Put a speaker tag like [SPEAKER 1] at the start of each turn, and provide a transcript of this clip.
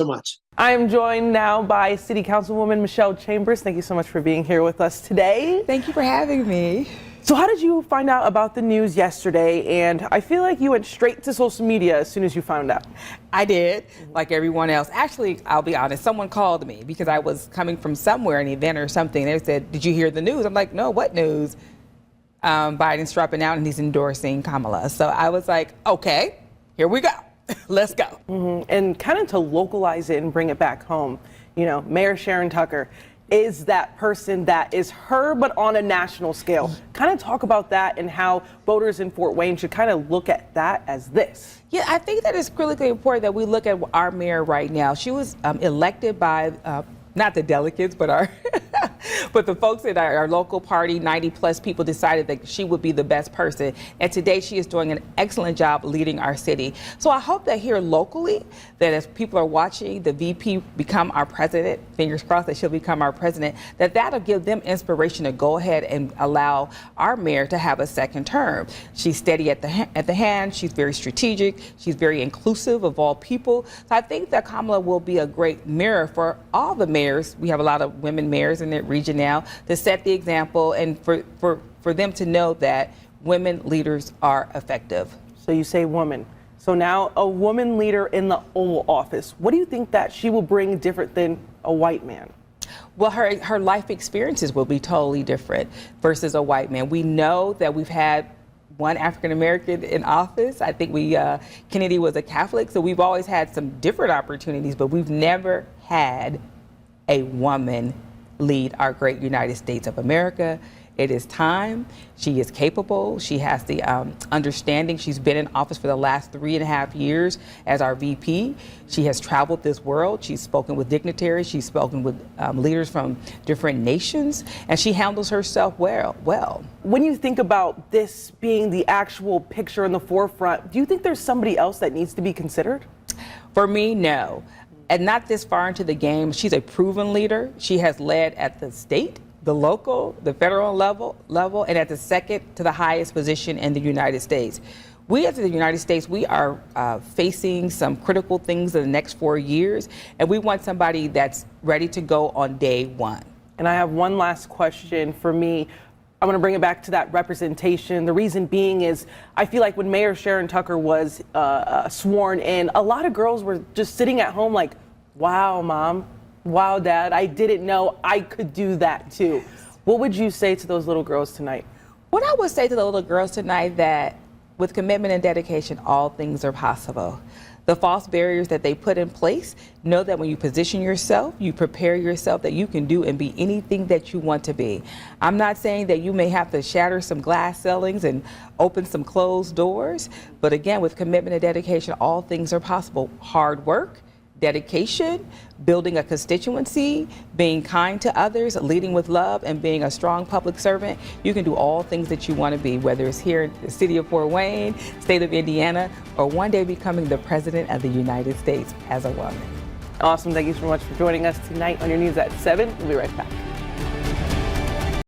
[SPEAKER 1] so much.
[SPEAKER 2] I am joined now by City Councilwoman Michelle Chambers. Thank you so much for being here with us today.
[SPEAKER 3] Thank you for having me.
[SPEAKER 2] So how did you find out about the news yesterday? And I feel like you went straight to social media as soon as you found out.
[SPEAKER 3] I did, like everyone else. Actually, I'll be honest, someone called me because I was coming from somewhere, an event or something. They said, "Did you hear the news?" I'm like, "No, what news?" Biden's dropping out and he's endorsing Kamala. So I was like, okay, here we go. Let's go.
[SPEAKER 2] And kind of to localize it and bring it back home, you know, Mayor Sharon Tucker is that person that is her, but on a national scale. Kind of talk about that and how voters in Fort Wayne should kind of look at that as this.
[SPEAKER 3] Yeah, I think that it's critically important that we look at our mayor right now. She was elected by not the delegates, but our but the folks at our local party. 90 plus people decided that she would be the best person. And today she is doing an excellent job leading our city. So I hope that here locally, that as people are watching the VP become our president, fingers crossed that she'll become our president, that'll give them inspiration to go ahead and allow our mayor to have a second term. She's steady at the hand. She's very strategic. She's very inclusive of all people. So I think that Kamala will be a great mirror for all the mayors. We have a lot of women mayors in the region now to set the example and for them to know that women leaders are effective.
[SPEAKER 2] So you say woman. So now a woman leader in the Oval Office. What do you think that she will bring different than a white man?
[SPEAKER 3] Well, her life experiences will be totally different versus a white man. We know that we've had one African American in office. I think Kennedy was a Catholic, so we've always had some different opportunities, but we've never had a woman lead our great United States of America. It is time. She is capable. She has the understanding. She's been in office for the last 3.5 years as our VP. She has traveled this world. She's spoken with dignitaries. She's spoken with leaders from different nations, and she handles herself well.
[SPEAKER 2] When you think about this being the actual picture in the forefront, do you think there's somebody else that needs to be considered?
[SPEAKER 3] For me, no. And not this far into the game. She's a proven leader. She has led at the state, the local, the federal level, and at the second to the highest position in the United States. We as the United States, we are facing some critical things in the next 4 years, and we want somebody that's ready to go on day one.
[SPEAKER 2] And I have one last question for me. I'm going to bring it back to that representation. The reason being is I feel like when Mayor Sharon Tucker was sworn in, a lot of girls were just sitting at home like, wow, Mom, wow, Dad, I didn't know I could do that too. What would you say to those little girls tonight?
[SPEAKER 3] What I would say to the little girls tonight, that with commitment and dedication, all things are possible. The false barriers that they put in place, know that when you position yourself, you prepare yourself, that you can do and be anything that you want to be. I'm not saying that you may have to shatter some glass ceilings and open some closed doors, but again, with commitment and dedication, all things are possible. Hard work, dedication, building a constituency, being kind to others, leading with love, and being a strong public servant, you can do all things that you want to be, whether it's here in the city of Fort Wayne, state of Indiana, or one day becoming the president of the United States as a woman.
[SPEAKER 2] Awesome. Thank you so much for joining us tonight on your news at 7. We'll be right back.